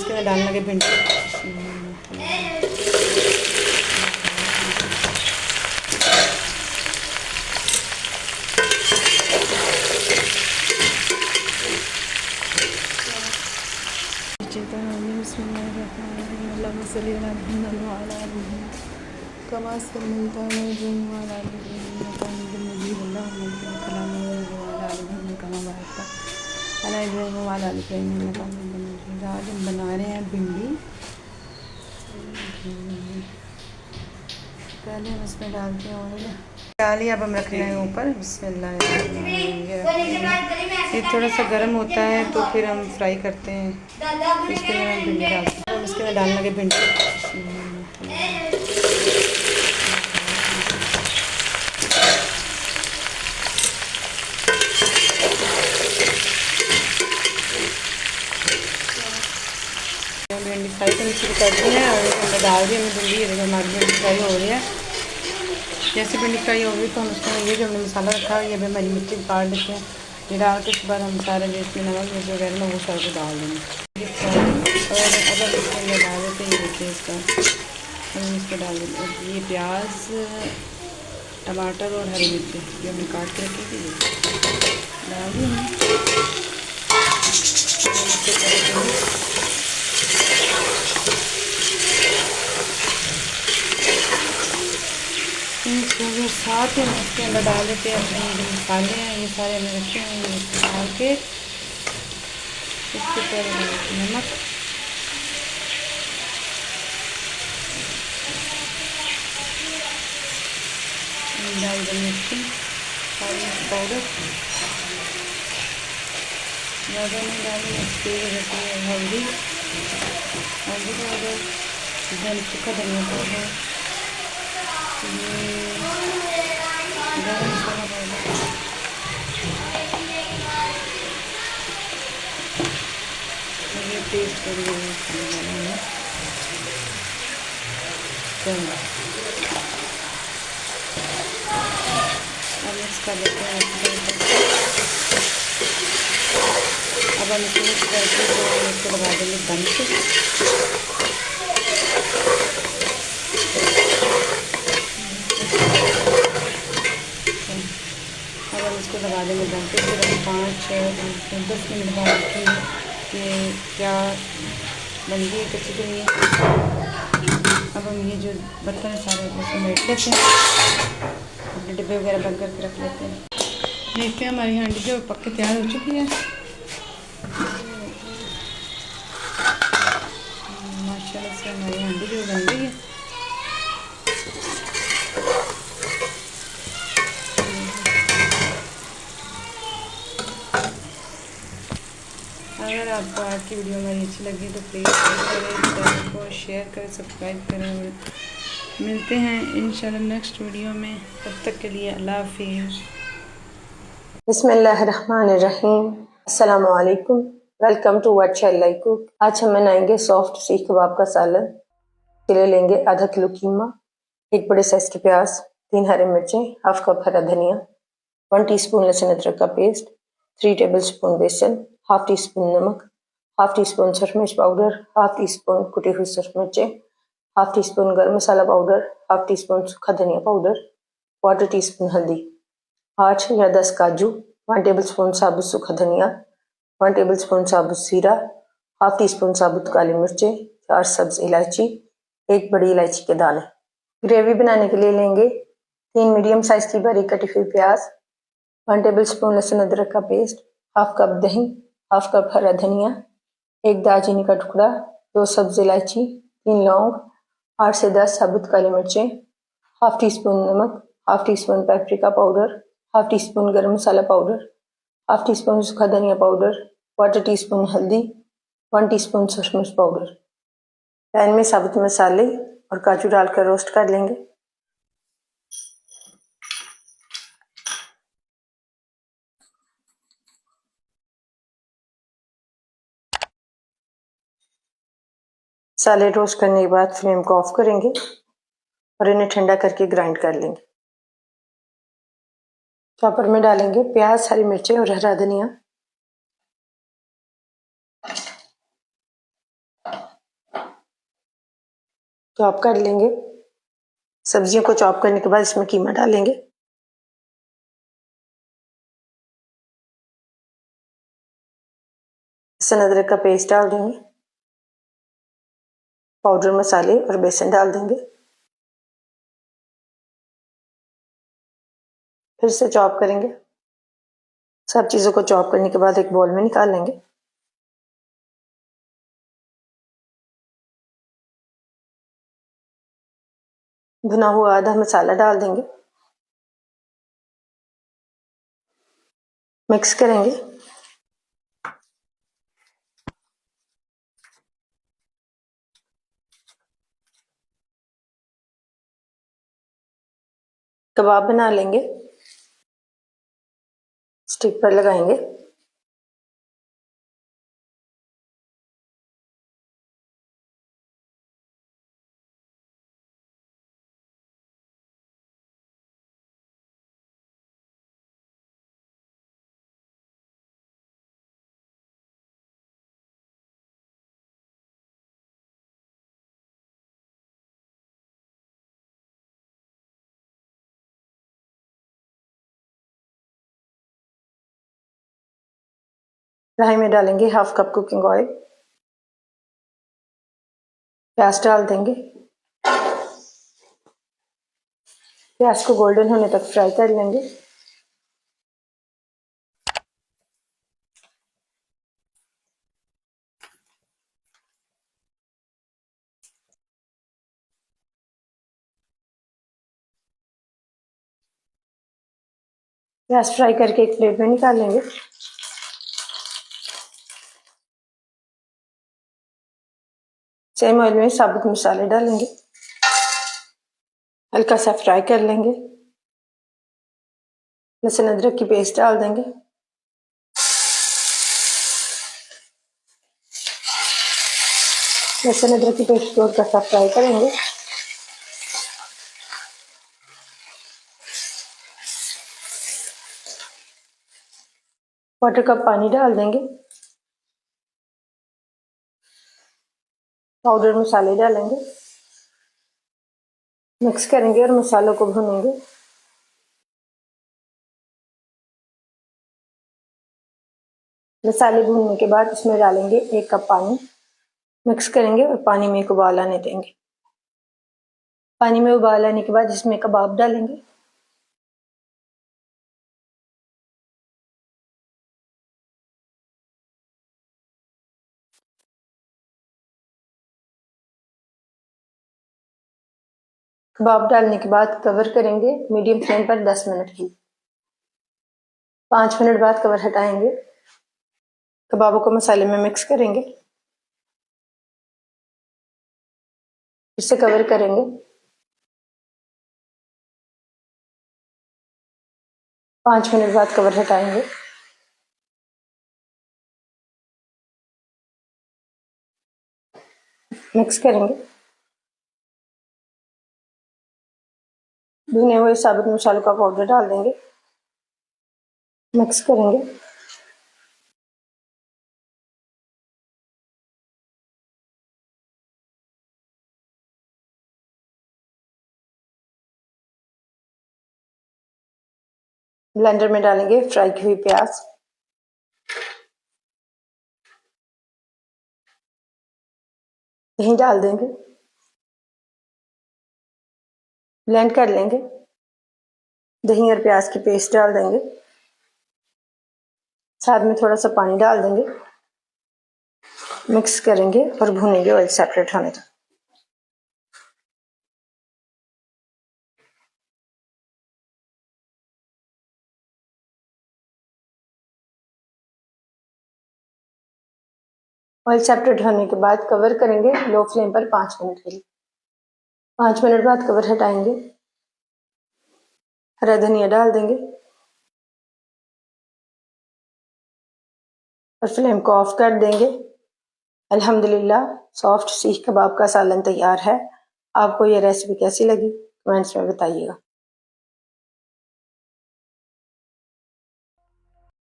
इसके अंदर डालने लगे भिंडी। आज हम बना रहे हैं भिंडी। पहले हम इसमें डालते हैं ऑयल, डालिए। अब हम रख रहे हैं ऊपर। बिस्मिल्लाह। ये थोड़ा सा गर्म होता है तो फिर हम फ्राई करते हैं। इसके लिए हम भिंडी डालते हैं। हम इसके अंदर डालने लगे भिंडी। भिंडी फ्राई करनी शुरू कर दी है और अंदर डाल दी हमने भिंडी। ये देखो हमारी भिंडी फ्राई हो रही है। जैसे भिंडी फ्राई हो गई तो हम उसमें ये जो हमने मसाला रखा है, ये भी हमारी मिर्ची काट देते हैं। ये डाल के उसके बाद हम सारे जो इसमें नमक मिर्च वगैरह ना वो सारे डाल देंगे। और अगर इसके अंदर डाल देते हैं, ये देखिए इसका हम इसको डाल देंगे। और ये प्याज, टमाटर और हरी मिर्ची जो हमने काट के रखी थी डाल दी हमने। साथ ही हम इसके अंदर डाल देते हैं अपने जो मसाले हैं, ये सारे हमने रखे हैं। ये डाल के इसके ऊपर नमक, डाल दें मिर्ची, पाउडर ज़्यादा नहीं डालें, इसकी वजह से हल्दी पाउडर, सूखा धनिया पाउडर, गरम मसाला पाउडर, ये पेस्ट कर अब मिक्स कर लेते हैं। अब हम इसको मिक्स करके तो इसको लगा देंगे दम से। अब हम इसको लगा देंगे दम पे। फिर हम 5-10 मिनट बाद कि क्या बन गई कच्ची तो नहीं। अब हम ये जो बर्तन है सारे उसमें बैठ लेते हैं, अपने डिब्बे वगैरह बंद करके रख लेते हैं। देखते हैं हमारी हांडी जो पक के तैयार हो चुकी है। माशाल्लाह से हमारी हांडी जो बन गई है। अगर आपको आज की वीडियो हमारी अच्छी लगी तो प्लीज़ लाइक करें, चैनल को शेयर करें, सब्सक्राइब करें। मिलते हैं इंशाल्लाह नेक्स्ट वीडियो में। तब तक के लिए अल्लाह हाफिज़। बिस्मिल्लाहिर्रहमानिर्रहीम। अस्सलामु अलैकुम। Welcome to what shall I cook. आज हम बनाएंगे सॉफ्ट सीख कबाब का सालन। के लिए लेंगे आधा किलो कीमा, 1 बड़े साइज के प्याज, 3 हरी मिर्चें, हाफ कप हरा धनिया, 1 टीस्पून लहसुन अदरक का पेस्ट, 3 टेबलस्पून बेसन, हाफ टी स्पून नमक, हाफ टी स्पून सूरख मिर्च पाउडर, हाफ टी स्पून कुटी हुई सूरख मिर्चें, हाफ टी स्पून गर्म मसाला पाउडर, हाफ टी स्पून सूखा धनिया पाउडर, 1/4 टीस्पून हल्दी, 8 या 10 काजू, 1 टेबलस्पून साबुत सूखा धनिया, 1 टेबलस्पून साबुत जीरा, हाफ टी स्पून साबुत काली मिर्चें, 4 सब्ज इलायची, 1 बड़ी इलायची के दाने। ग्रेवी बनाने के लिए लेंगे 3 मीडियम साइज की बारीक कटी हुई प्याज, 1 टेबलस्पून लहसुन अदरक का पेस्ट, हाफ कप दही, हाफ कप हरा धनिया, 1 दालचीनी का टुकड़ा, 2 सब्ज इलायची, 3 लौंग, 8 से 10 साबुत काली मिर्चें, हाफ टी स्पून नमक, half tea spoon paprika powder, half tea spoon गर्म मसाला पाउडर, हाफ टी स्पून सूखा धनिया पाउडर, 1/4 टीस्पून हल्दी, 1 टीस्पून सूरख मिर्च पाउडर। पैन में साबुत मसाले और काजू डालकर रोस्ट कर लेंगे। मसाले रोस्ट करने के बाद फ्लेम को ऑफ करेंगे और इन्हें ठंडा करके ग्राइंड कर लेंगे। चॉपर में डालेंगे प्याज, हरी मिर्चें और हरा धनिया। चॉप कर लेंगे। सब्जियों को चॉप करने के बाद इसमें कीमा डालेंगे। लहसुन अदरक का पेस्ट डाल देंगे। पाउडर मसाले और बेसन डाल देंगे। फिर से चॉप करेंगे। सब चीज़ों को चॉप करने के बाद एक बाउल में निकाल लेंगे। भुना हुआ आधा मसाला डाल देंगे। मिक्स करेंगे। कबाब बना लेंगे। स्टिक पर लगाएंगे। कढ़ाई में डालेंगे 1/2 कप कुकिंग ऑयल। प्याज डाल देंगे। प्याज को गोल्डन होने तक फ्राई कर लेंगे। प्याज फ्राई करके एक प्लेट में निकाल लेंगे। सेम ऑयल में साबुत मसाले डालेंगे। हल्का सा फ्राई कर लेंगे। लहसुन अदरक की पेस्ट डाल देंगे। लहसुन अदरक की पेस्ट को हल्का सा फ्राई करेंगे। क्वार्टर कप पानी डाल देंगे। पाउडर मसाले डालेंगे। मिक्स करेंगे और मसालों को भूनेंगे। मसाले भूनने के बाद इसमें डालेंगे 1 कप पानी। मिक्स करेंगे और पानी में एक उबाल आने देंगे। पानी में उबाल आने के बाद इसमें कबाब डालेंगे। कबाब डालने के बाद कवर करेंगे मीडियम फ्लेम पर 10 मिनट की। 5 मिनट बाद कवर हटाएंगे। कबाबों को मसाले में मिक्स करेंगे। फिर से कवर करेंगे। 5 मिनट बाद कवर हटाएंगे। मिक्स करेंगे। भुने हुए साबुत मसालों का पाउडर डाल देंगे। मिक्स करेंगे। ब्लेंडर में डालेंगे फ्राई की हुई प्याज। दही डाल देंगे। ब्लेंड कर लेंगे। दही और प्याज की पेस्ट डाल देंगे। साथ में थोड़ा सा पानी डाल देंगे। मिक्स करेंगे और भूनेंगे ऑयल सेपरेट होने तक। ऑयल सेपरेट होने के बाद कवर करेंगे लो फ्लेम पर 5 मिनट के लिए। 5 मिनट बाद कवर हटाएंगे। हरा धनिया डाल देंगे और फ्लेम को ऑफ कर देंगे। अल्हम्दुलिल्लाह सॉफ्ट सीख कबाब का सालन तैयार है। आपको ये रेसिपी कैसी लगी कमेंट्स में बताइएगा।